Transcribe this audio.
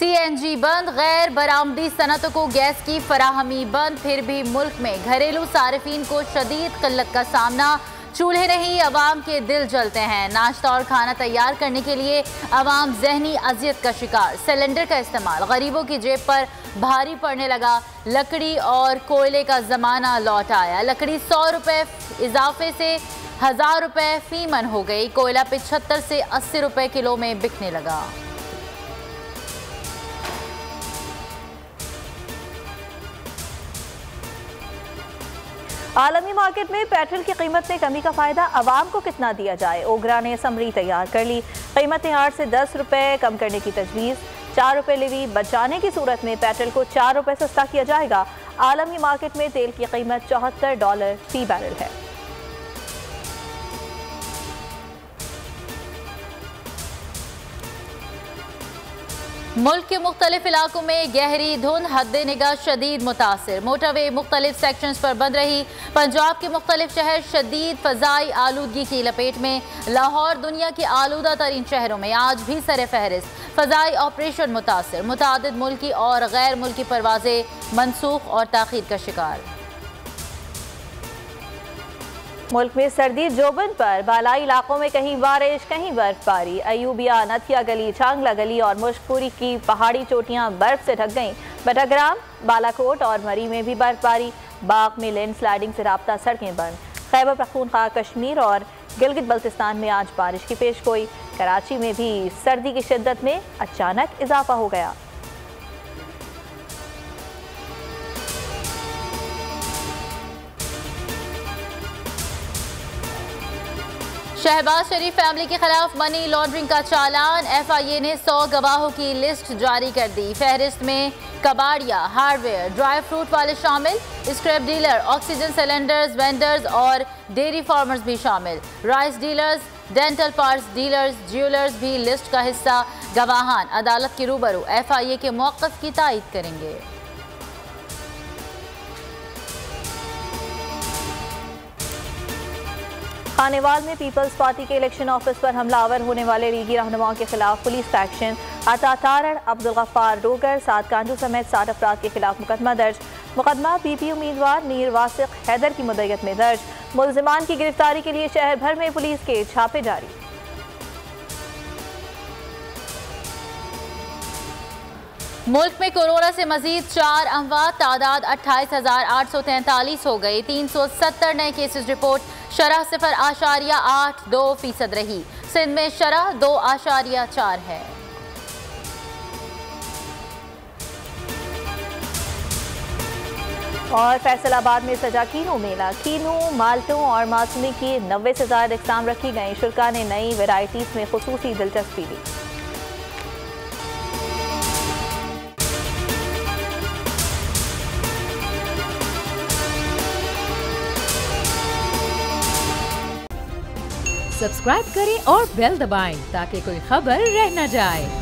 CNG बंद, गैर बरामदी सनतों को गैस की फराहमी बंद। फिर भी मुल्क में घरेलू सारिफीन को शदीद किल्लत का सामना। चूल्हे नहीं, अवाम के दिल जलते हैं। नाश्ता और खाना तैयार करने के लिए अवाम जहनी अजियत का शिकार। सिलेंडर का इस्तेमाल गरीबों की जेब पर भारी पड़ने लगा। लकड़ी और कोयले का ज़माना लौट आया। लकड़ी 100 रुपये इजाफे से 1000 रुपये फी मन हो गई। कोयला 75 से 80 रुपये किलो में बिकने लगा। आलमी मार्केट में पेट्रोल की कीमत में कमी का फायदा आवाम को कितना दिया जाए। ओगरा ने समरी तैयार कर ली। कीमतें 8 से 10 रुपये कम करने की तजवीज़। 4 रुपये लेवी बचाने की सूरत में पेट्रोल को 4 रुपये सस्ता किया जाएगा। आलमी मार्केट में तेल की कीमत $74 फी बैरल है। मुल्क के मुख्तलिफ इलाकों में गहरी धुंध, हद्दे निगाह शदीद मुतासिर। मोटरवे मुख्तलिफ सेक्शंस पर बंद रही। पंजाब के मुख्तलिफ शहर शदीद फ़ज़ाई आलूदगी की लपेट में। लाहौर दुनिया के आलूदा तरीन शहरों में आज भी सर फहरिस्त। फ़ज़ाई ऑपरेशन मुतासिर। मुतादिद मुल्की और गैर मुल्की परवाज़ें मनसूख और ताख़ीर का शिकार। मुल्क में सर्दी जोबन पर बालाई इलाकों में कहीं बारिश कहीं बर्फबारी। अयूबिया, नथिया गली, छांगला गली और मुश्कपुरी की पहाड़ी चोटियां बर्फ से ढक गईं। बटाग्राम, बालाकोट और मरी में भी बर्फबारी। बाग में लैंड स्लाइडिंग से राब्ता सड़कें बंद। खैबर पख्तूनख्वा, कश्मीर और गिलगित बल्तिस्तान में आज बारिश की पेशगोई। कराची में भी सर्दी की शिद्दत में अचानक इजाफा हो गया। शहबाज शरीफ फैमिली के खिलाफ मनी लॉन्ड्रिंग का चालान। FIA ने 100 गवाहों की लिस्ट जारी कर दी। फहरिस्त में कबाड़िया, हार्डवेयर, ड्राई फ्रूट वाले शामिल। Scrap dealer, oxygen cylinders vendors और डेयरी फार्मर्स भी शामिल। Rice dealers, dental parts dealers, jewellers भी लिस्ट का हिस्सा। गवाहान अदालत के रूबरू FIA के मौक़िफ़ की तायीद करेंगे। खानेवाल में पीपल्स पार्टी के इलेक्शन ऑफिस पर हमलावर होने वाले लीगी रहनुमाओं के खिलाफ पुलिस का एक्शन। अता तारड़, अब्दुल गफ्फार डोगर, सात कांजू समेत 60 अफराद के खिलाफ मुकदमा दर्ज। मुकदमा PP उम्मीदवार मीर वासिक हैदर की मुद्दत में दर्ज। मुलजिमान की गिरफ्तारी के लिए शहर भर में पुलिस के छापे जारी। मुल्क में कोरोना से मजीद 4 अमवात। तादाद 28,843 हो गई। 370 नए केसेस रिपोर्ट। शरह 0.82% रही। सिंध में शरह 2.4 है। और फैसलाबाद में सजा कीनू मेला। कीनू, माल्टों और मासूमी की 90 से ज़्यादा इक़साम रखी गई। शुरा ने नई वेराइटीज़ में खुसूसी दिलचस्पी ली। सब्सक्राइब करें और बेल दबाएं ताकि कोई खबर रह न जाए।